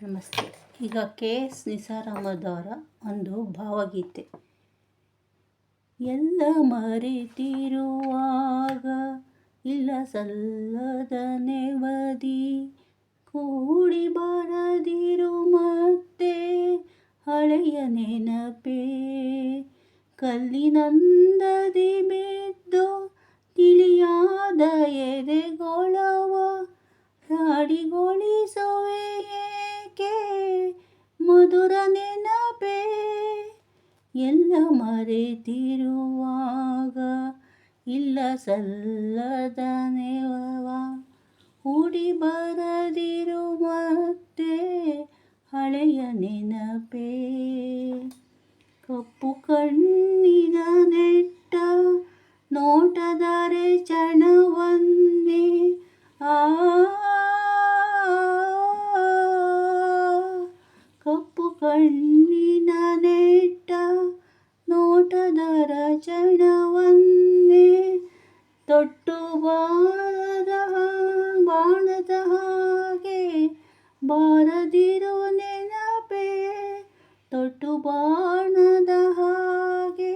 ನಮಸ್ತೆ. ಈಗ KS ನಿಸಾರ್ ಅಹಮದ್ ಅವರ ಒಂದು ಭಾವಗೀತೆ. ಎಲ್ಲ ಮರೆತಿರುವಾಗ ಇಲ್ಲ ಸಲ್ಲದ ನೆವದಿ, ಕೂಡಿ ಬರದಿರು ಮತ್ತೆ ಹಳೆಯ ನೆನಪೇ. ಕಲ್ಲಿನಂದದಿ ಬಿದ್ದು ತಿಳಿಯಾದ ಎದೆಗೊಳವ ರಾಡಿಗೊಳಿಸುವೆ ಏಕೆ ಮಧುರ ನೆನಪೇ. ಎಲ್ಲ ಮರೆತಿರುವಾಗ ಇಲ್ಲ ಸಲ್ಲದ ನೆವವ, ಹೂಡಿ ಬರದಿರು ಮತ್ತೆ ಹಳೆಯ ನೆನಪೇ. ಕಪ್ಪು ಕಣ್ಣಿನ ನೆಟ್ಟ ನೋಟದರೆ ಚಣವನ್ನೇ ಕಪ್ಪು ಕಣ್ಣಿನ ನೆಟ್ಟ ನೋಟದರ ಚಣವನ್ನೇ ತೊಟ್ಟು ಬಾಣದ ಹಾಗೆ ಬಾರದಿರು ನೆನಪೇ. ತೊಟ್ಟು ಬಾಣದ ಹಾಗೆ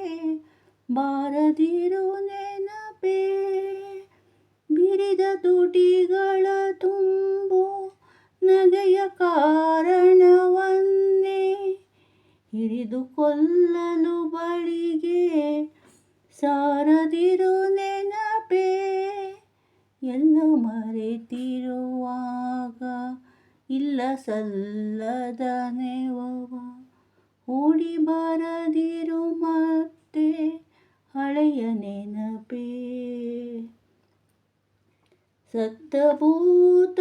ಬಾರದಿರು ನೆನಪೇ. ಬಿರಿದ ತುಟಿಗಳ ತುಂಬು ನಗೆಯ ಕಾರಣವನ್ನೇ ಹಿಡಿದು ಕೊಲ್ಲಲು ಬಳಿಗೆ ಸಾರದಿರು ನೆನಪೇ. ಎಲ್ಲ ಮರೆತಿರುವಾಗ ಇಲ್ಲ ಸಲ್ಲದ ನೆವವ, ಹೂಡಿ ಬರದಿರು ಮತ್ತೆ ಹಳೆಯ ನೆನಪೇ. ಸತ್ತ ಭೂತವನೆತ್ತಿ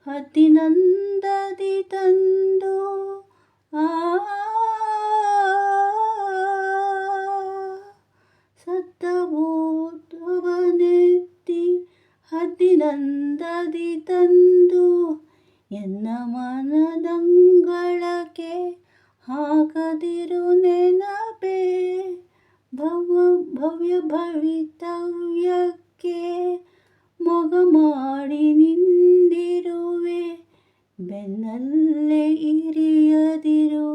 ಹದ್ದಿನಂದದಿ ತಂದು ಸತ್ತ ಭೂತವನೆತ್ತಿ ಹದ್ದಿನಂದದಿ ತಂದು ಎನ್ನ ಮನದಂಗಳಕ್ಕೆ ಹಾಕದಿರು ನೆನಪೇ. ಭವ್ಯ ಭವಿತವ್ಯಕ್ಕೆ ಮೊಗ ಮಾಡಿ ನಿಂದಿರುವೆ, ಬೆನ್ನಲ್ಲೇ ಇರಿಯದಿರು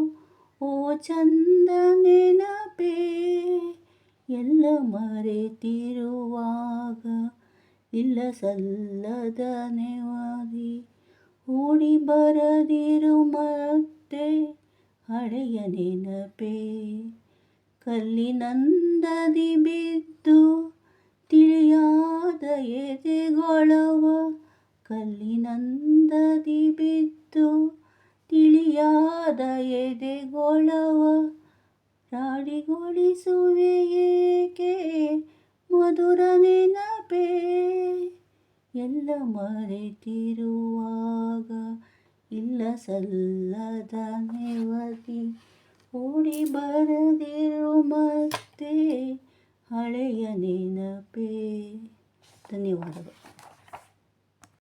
ಓ ಚಂದ ನೆನಪೇ. ಎಲ್ಲ ಮರೆತಿರುವಾಗ ಇಲ್ಲ ಸಲ್ಲದ ನೆವದಿ, ಹೂಡಿ ಬರದಿರು ಮತ್ತೆ ಹಳೆಯ ನೆನಪೇ. ಕಲ್ಲಿನಂದದಿ ಬಿದ್ದು ತಿಳಿಯಾದ ಎದೆಗೊಳವ, ಕಲ್ಲಿನಂದದಿ ಬಿದ್ದು ತಿಳಿಯಾದ ಎದೆಗೊಳವ ರಾಡಿಗೊಳಿಸುವೆ ಏಕೆ ಮಧುರ ನೆನಪೇ. ಎಲ್ಲ ಮರೆತಿರುವಾಗ ಇಲ್ಲ ಸಲ್ಲದ ನೆವದಿ, ಹೂಡಿ ಬರದಿರು ಮತ್ತೆ ಹಳೆಯ ನೆನಪೇ. ಧನ್ಯವಾದಗಳು.